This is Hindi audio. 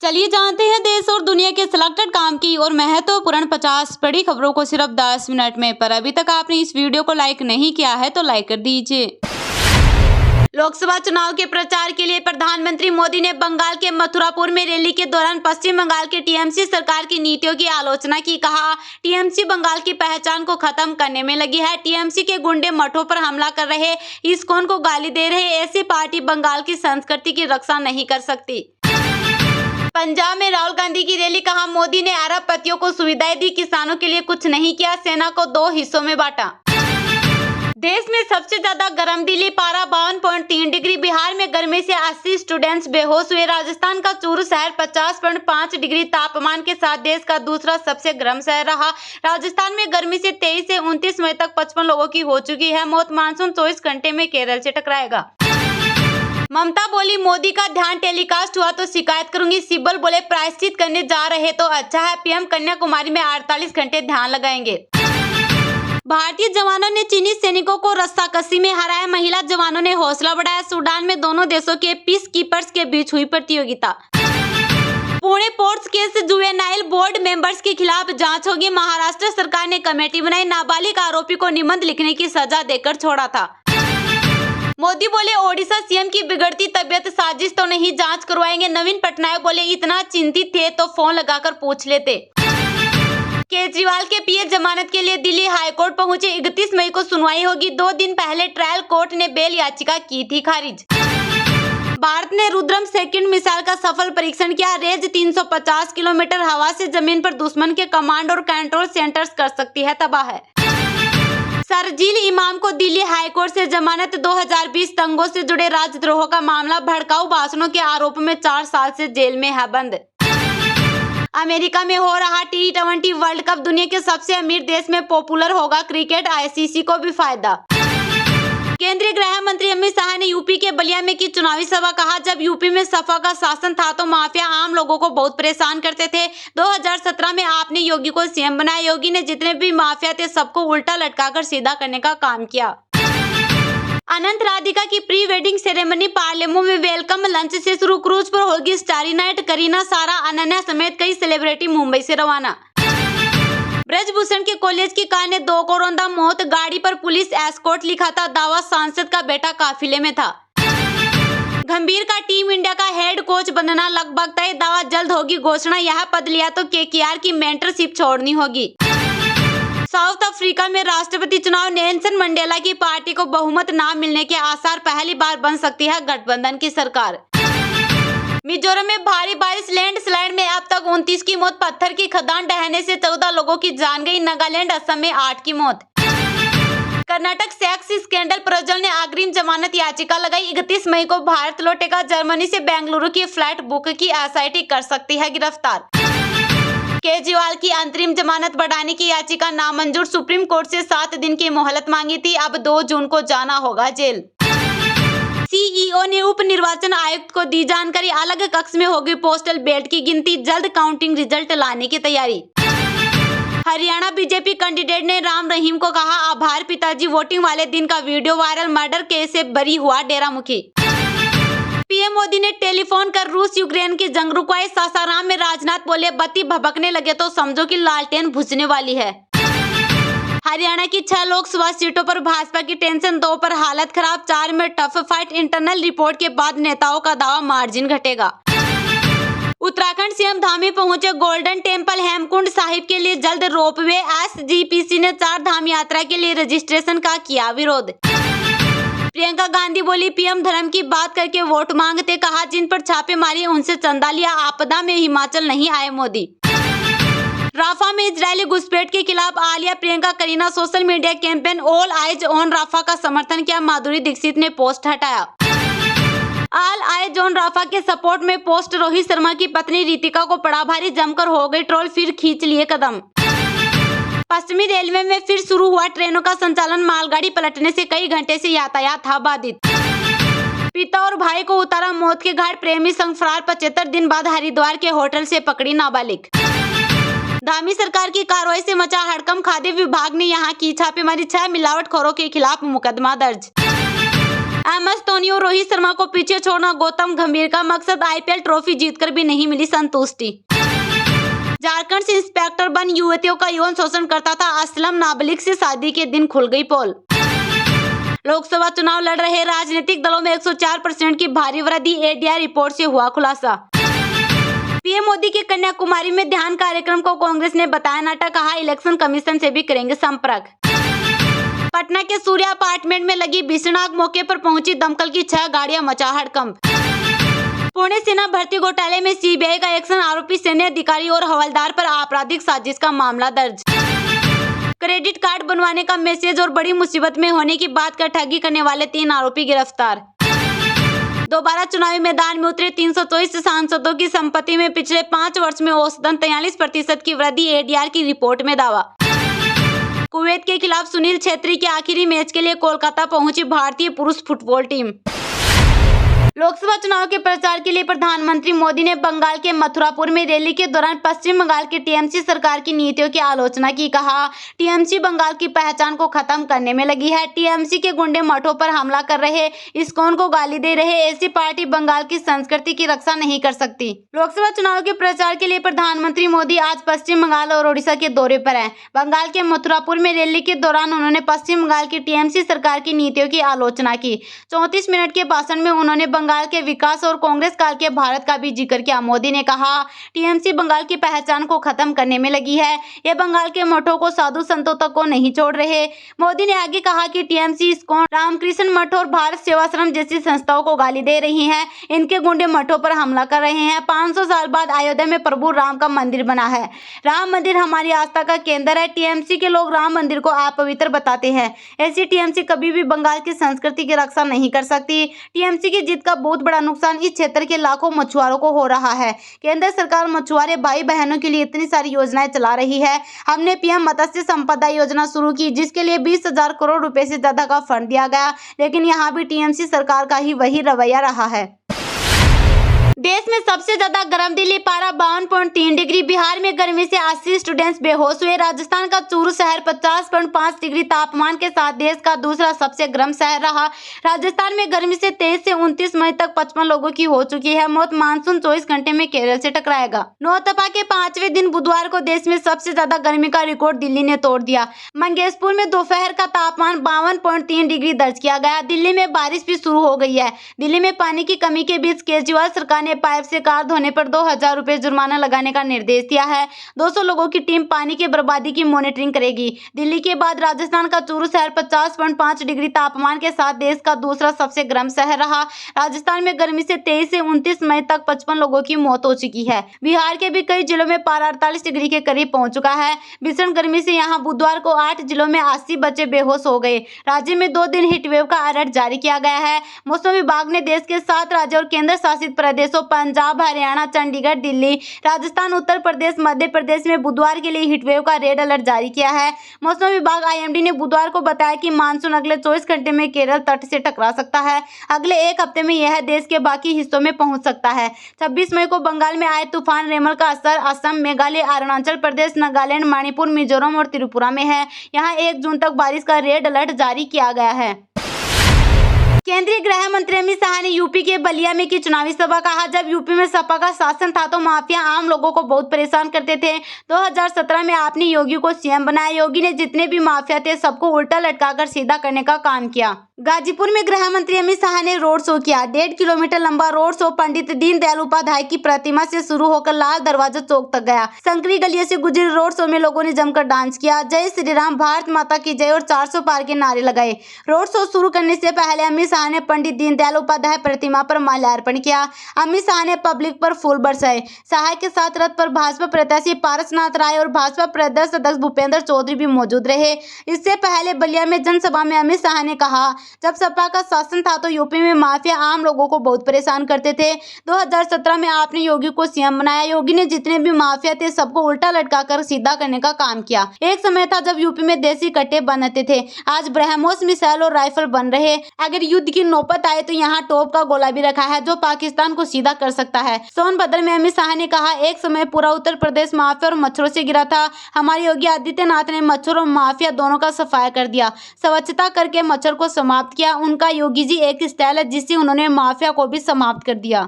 चलिए जानते हैं देश और दुनिया के सिलेक्टेड काम की और महत्वपूर्ण 50 बड़ी खबरों को सिर्फ 10 मिनट में। पर अभी तक आपने इस वीडियो को लाइक नहीं किया है तो लाइक कर दीजिए। लोकसभा चुनाव के प्रचार के लिए प्रधानमंत्री मोदी ने बंगाल के मथुरापुर में रैली के दौरान पश्चिम बंगाल के टीएमसी सरकार की नीतियों की आलोचना की। कहा, टीएमसी बंगाल की पहचान को खत्म करने में लगी है। टीएमसी के गुंडे मठों पर हमला कर रहे, इस्कॉन को गाली दे रहे, ऐसी पार्टी बंगाल की संस्कृति की रक्षा नहीं कर सकती। पंजाब में राहुल गांधी की रैली। कहा, मोदी ने अरबपतियों को सुविधाएं दी, किसानों के लिए कुछ नहीं किया, सेना को 2 हिस्सों में बांटा। देश में सबसे ज्यादा गर्म दिल्ली, पारा 52.3 डिग्री। बिहार में गर्मी से 80 स्टूडेंट्स बेहोश हुए। राजस्थान का चूरू शहर 50.5 डिग्री तापमान के साथ देश का दूसरा सबसे गर्म शहर रहा। राजस्थान में गर्मी से 23 से 29 मई तक 55 लोगों की हो चुकी है मौत। मानसून 24 घंटे में केरल से टकराएगा। ममता बोली, मोदी का ध्यान टेलीकास्ट हुआ तो शिकायत करूंगी। सिब्बल बोले, प्रायश्चित करने जा रहे तो अच्छा है, पीएम कन्याकुमारी में 48 घंटे ध्यान लगाएंगे। भारतीय जवानों ने चीनी सैनिकों को रस्साकसी में हराया। महिला जवानों ने हौसला बढ़ाया। सूडान में दोनों देशों के पीस कीपर्स के बीच हुई प्रतियोगिता। Pune ports case, juvenile board members के खिलाफ जांच होगी। महाराष्ट्र सरकार ने कमेटी बनाई। नाबालिग आरोपी को निबंध लिखने की सजा देकर छोड़ा था। मोदी बोले, ओडिशा सीएम की बिगड़ती तबियत साजिश तो नहीं, जांच करवाएंगे। नवीन पटनायक बोले, इतना चिंतित थे तो फोन लगाकर पूछ लेते। केजरीवाल के पीए जमानत के लिए दिल्ली हाईकोर्ट पहुंचे। 31 मई को सुनवाई होगी। 2 दिन पहले ट्रायल कोर्ट ने बेल याचिका की थी खारिज। भारत ने रुद्रम सेकंड मिसाइल का सफल परीक्षण किया। रेंज 350 किलोमीटर, हवा से जमीन पर दुश्मन के कमांड और कंट्रोल सेंटर्स कर सकती है तबाह। शरजील इमाम को दिल्ली हाईकोर्ट से जमानत। 2020 दंगों से जुड़े राजद्रोह का मामला, भड़काऊ भाषणों के आरोप में 4 साल से जेल में है बंद। अमेरिका में हो रहा T20 वर्ल्ड कप, दुनिया के सबसे अमीर देश में पॉपुलर होगा क्रिकेट, आईसीसी को भी फायदा। केंद्रीय गृह मंत्री अमित शाह ने यूपी के बलिया में की चुनावी सभा। कहा, जब यूपी में सपा का शासन था तो माफिया आम लोगों को बहुत परेशान करते थे। 2017 में आपने योगी को सीएम बनाया। योगी ने जितने भी माफिया थे सबको उल्टा लटकाकर सीधा करने का काम किया। अनंत राधिका की प्री वेडिंग सेरेमनी पार्लेमो में वेलकम लंच से शुरू। क्रूज पर होगी स्टारी नाइट। करीना, सारा, अनन्या समेत कई सेलिब्रिटी मुंबई से रवाना। ब्रजभूषण के कॉलेज की कार ने 2 को रौंदा मौत। गाड़ी पर पुलिस एस्कॉर्ट लिखा था। दावा, सांसद का बेटा काफिले में था। गंभीर का टीम इंडिया का हेड कोच बनना लगभग तय। दावा, जल्द होगी घोषणा। यह पद लिया तो केकेआर की मेंटरशिप छोड़नी होगी। साउथ अफ्रीका में राष्ट्रपति चुनाव, नेल्सन मंडेला की पार्टी को बहुमत न मिलने के आसार। पहली बार बन सकती है गठबंधन की सरकार। मिजोरम में भारी बारिश, लैंडस्लाइड में अब तक 29 की मौत। पत्थर की खदान ढहने से 14 लोगों की जान गई। नागालैंड, असम में 8 की मौत। कर्नाटक सेक्स स्कैंडल, प्रज्वल ने अग्रिम जमानत याचिका लगाई। 31 मई को भारत लौटेगा। जर्मनी से बेंगलुरु की फ्लाइट बुक की, एसआईटी कर सकती है गिरफ्तार। केजरीवाल की अंतरिम जमानत बढ़ाने की याचिका नामंजूर। सुप्रीम कोर्ट से 7 दिन की मोहलत मांगी थी। अब 2 जून को जाना होगा जेल। सीईओ ने उप निर्वाचन आयुक्त को दी जानकारी। अलग कक्ष में होगी पोस्टल बैलेट की गिनती। जल्द काउंटिंग रिजल्ट लाने की तैयारी। हरियाणा बीजेपी कैंडिडेट ने राम रहीम को कहा आभार। पिताजी वोटिंग वाले दिन का वीडियो वायरल। मर्डर केस से बरी हुआ डेरा मुखी। पीएम मोदी ने टेलीफोन कर रूस यूक्रेन की जंग रुकवाई। सासाराम में राजनाथ बोले, बत्ती भभकने लगे तो समझो कि लालटेन बुझने वाली है। हरियाणा की 6 लोकसभा सीटों पर भाजपा की टेंशन, 2 पर हालत खराब, 4 में टफ फाइट। इंटरनल रिपोर्ट के बाद नेताओं का दावा, मार्जिन घटेगा। उत्तराखंड सीएम धामी पहुंचे। गोल्डन टेम्पल, हेमकुंड साहिब के लिए जल्द रोपवे। एसजीपीसी ने 4 धाम यात्रा के लिए रजिस्ट्रेशन का किया विरोध। प्रियंका गांधी बोली, पीएम धर्म की बात करके वोट मांगते। कहा, जिन पर छापेमारी उनसे चंदा लिया। आपदा में हिमाचल नहीं आए मोदी। राफा में इजरायली घुसपैठ के खिलाफ Alia, Priyanka, Kareena social media campaign all eyes on Rafah का समर्थन किया। माधुरी दीक्षित ने पोस्ट हटाया। ऑल आइज ऑन राफा के सपोर्ट में पोस्ट। रोहित शर्मा की पत्नी रितिका को पड़ा भारी, जमकर हो गई ट्रोल, फिर खींच लिए कदम। पश्चिमी रेलवे में फिर शुरू हुआ ट्रेनों का संचालन। मालगाड़ी पलटने से कई घंटे से यातायात था बाधित। पिता और भाई को उतारा मौत के घाट। प्रेमी संग फरार। 75 दिन बाद हरिद्वार के होटल से पकड़ी नाबालिग। धामी सरकार की कार्रवाई से मचा हड़कंप। खाद्य विभाग ने यहां की छापेमारी। 6 मिलावटखोरों के खिलाफ मुकदमा दर्ज। MS धोनी और रोहित शर्मा को पीछे छोड़ना गौतम गंभीर का मकसद, IPL ट्रॉफी जीतकर भी नहीं मिली संतुष्टि। झारखंड से इंस्पेक्टर बन युवतियों का यौन शोषण करता था असलम, नाबालिग से शादी के दिन खुल गई पोल। लोकसभा चुनाव लड़ रहे राजनीतिक दलों में 104% की भारी वृद्धि, ADR रिपोर्ट से हुआ खुलासा। पीएम मोदी के कन्याकुमारी में ध्यान कार्यक्रम को कांग्रेस ने बताया नाटक, कहा इलेक्शन कमीशन से भी करेंगे संपर्क। पटना के सूर्या अपार्टमेंट में लगी भीषण आग, मौके पर पहुंची दमकल की 6 गाड़ियां, मचा हड़कंप। पुणे सेना भर्ती घोटाले में CBI का एक्शन, आरोपी सैन्य अधिकारी और हवलदार पर आपराधिक साजिश का मामला दर्ज। क्रेडिट कार्ड बनवाने का मैसेज और बड़ी मुसीबत में होने की बात कर ठगी करने वाले 3 आरोपी गिरफ्तार। दोबारा चुनावी मैदान में उतरे 324 सांसदों की संपत्ति में पिछले 5 वर्ष में औसतन 43% की वृद्धि, ADR की रिपोर्ट में दावा। कुवैत के खिलाफ सुनील छेत्री के आखिरी मैच के लिए कोलकाता पहुंची भारतीय पुरुष फुटबॉल टीम। लोकसभा चुनाव के प्रचार के लिए प्रधानमंत्री मोदी ने बंगाल के मथुरापुर में रैली के दौरान पश्चिम बंगाल की TMC सरकार की नीतियों की आलोचना की। कहा, TMC बंगाल की पहचान को खत्म करने में लगी है। TMC के गुंडे मठों पर हमला कर रहे, इस्कॉन को गाली दे रहे, ऐसी पार्टी बंगाल की संस्कृति की रक्षा नहीं कर सकती। लोकसभा चुनाव के प्रचार के लिए प्रधानमंत्री मोदी आज पश्चिम बंगाल और ओडिशा के दौरे पर हैं। बंगाल के मथुरापुर में रैली के दौरान उन्होंने पश्चिम बंगाल की TMC सरकार की नीतियों की आलोचना की। 34 मिनट के भाषण में उन्होंने बंगाल के विकास और कांग्रेस काल के भारत का भी जिक्र किया। मोदी ने कहा, TMC बंगाल की पहचान को खत्म करने में लगी है, ये बंगाल के मठों को, साधु संतों तक को नहीं छोड़ रहे। मोदी ने आगे कहा कि TMC, इस्कॉन, रामकृष्ण मठ और भारत सेवाश्रम जैसी संस्थाओं को गाली दे रही हैं, इनके गुंडे मठों पर हमला कर रहे हैं। 500 साल बाद अयोध्या में प्रभु राम का मंदिर बना है। राम मंदिर हमारी आस्था का केंद्र है। TMC के लोग राम मंदिर को अपवित्र बताते हैं। ऐसी TMC कभी भी बंगाल की संस्कृति की रक्षा नहीं कर सकती। TMC की जीत का बहुत बड़ा नुकसान इस क्षेत्र के लाखों मछुआरों को हो रहा है। केंद्र सरकार मछुआरे भाई बहनों के लिए इतनी सारी योजनाएं चला रही है। हमने PM मत्स्य संपदा योजना शुरू की, जिसके लिए 20,000 करोड़ रुपए से ज्यादा का फंड दिया गया, लेकिन यहाँ भी TMC सरकार का ही वही रवैया रहा है। देश में सबसे ज्यादा गर्म दिल्ली, पारा 52.3 डिग्री। बिहार में गर्मी से 80 स्टूडेंट्स बेहोश हुए। राजस्थान का चूरू शहर 50.5 डिग्री तापमान के साथ देश का दूसरा सबसे गर्म शहर रहा। राजस्थान में गर्मी से 23 से 29 मई तक 55 लोगों की हो चुकी है मौत। मानसून 24 घंटे में केरल से टकराएगा। नौतपा के 5वें दिन बुधवार को देश में सबसे ज्यादा गर्मी का रिकॉर्ड दिल्ली ने तोड़ दिया। मंगेशपुर में दोपहर का तापमान 52.3 डिग्री दर्ज किया गया। दिल्ली में बारिश भी शुरू हो गई है। दिल्ली में पानी की कमी के बीच केजरीवाल सरकार ने पाइप से कार धोने पर 2,000 रुपए जुर्माना लगाने का निर्देश दिया है। 200 लोगों की टीम पानी की बर्बादी की मॉनिटरिंग करेगी। दिल्ली के बाद राजस्थान का चूरू शहर 50.5 डिग्री तापमान के साथ देश का दूसरा सबसे गर्म शहर रहा। राजस्थान में गर्मी से 23 से 29 मई तक 55 लोगों की मौत हो चुकी है। बिहार के भी कई जिलों में पारा 48 डिग्री के करीब पहुंच चुका है। भीषण गर्मी से यहां बुधवार को 8 जिलों में 80 बच्चे बेहोश हो गए। राज्य में 2 दिन हीटवेव का अलर्ट जारी किया गया है। मौसम विभाग ने देश के 7 राज्यों और केंद्र शासित प्रदेशों पंजाब, हरियाणा, चंडीगढ़, दिल्ली, राजस्थान, उत्तर प्रदेश, मध्य प्रदेश में बुधवार के लिए हीटवेव का रेड अलर्ट जारी किया है। मौसम विभाग IMD ने बुधवार को बताया कि मानसून अगले 24 घंटे में केरल तट से टकरा सकता है। अगले 1 हफ्ते में यह देश के बाकी हिस्सों में पहुंच सकता है। 26 मई को बंगाल में आए तूफान रेमल का असर असम, मेघालय, अरुणाचल प्रदेश, नागालैंड, मणिपुर, मिजोरम और त्रिपुरा में है। यहाँ 1 जून तक बारिश का रेड अलर्ट जारी किया गया है। केंद्रीय गृह मंत्री अमित शाह ने यूपी के बलिया में की चुनावी सभा। कहा, जब यूपी में सपा का शासन था तो माफिया आम लोगों को बहुत परेशान करते थे। 2017 में आपने योगी को CM बनाया। योगी ने जितने भी माफिया थे सबको उल्टा लटकाकर सीधा करने का काम किया। गाजीपुर में गृह मंत्री अमित शाह ने रोड शो किया। 1.5 किलोमीटर लंबा रोड शो पंडित दीनदयाल उपाध्याय की प्रतिमा से शुरू होकर लाल दरवाजा चौक तक गया। संकरी गलियों से गुजरे रोड शो में लोगों ने जमकर डांस किया। जय श्री राम, भारत माता की जय और 400 पार के नारे लगाए। रोड शो शुरू करने से पहले अमित शाह ने पंडित दीनदयाल उपाध्याय प्रतिमा पर माल्यार्पण किया। अमित शाह ने पब्लिक पर फूल बरसाए। शाह के साथ रथ पर भाजपा प्रत्याशी पारसनाथ राय और भाजपा प्रदेश अध्यक्ष भूपेंद्र चौधरी भी मौजूद रहे। इससे पहले बलिया में जनसभा में अमित शाह ने कहा, जब सपा का शासन था तो यूपी में माफिया आम लोगों को बहुत परेशान करते थे। 2017 में आपने योगी को CM बनाया। योगी ने जितने भी माफिया थे सबको उल्टा लटकाकर सीधा करने का काम किया। एक समय था जब यूपी में देसी कट्टे बनते थे। आज ब्रह्मोस, मिसाइल और राइफल बन रहे। अगर युद्ध युद्ध की नौबत आए तो यहाँ तोप का गोला भी रखा है जो पाकिस्तान को सीधा कर सकता है। सोनभद्र में अमित शाह ने कहा, एक समय पूरा उत्तर प्रदेश माफिया और मच्छरों से घिरा था। हमारे योगी आदित्यनाथ ने मच्छर और माफिया दोनों का सफाया कर दिया, स्वच्छता करके मच्छर को समाप्त किया। उनका योगी जी एक स्टाइल है जिससे उन्होंने माफिया को भी समाप्त कर दिया।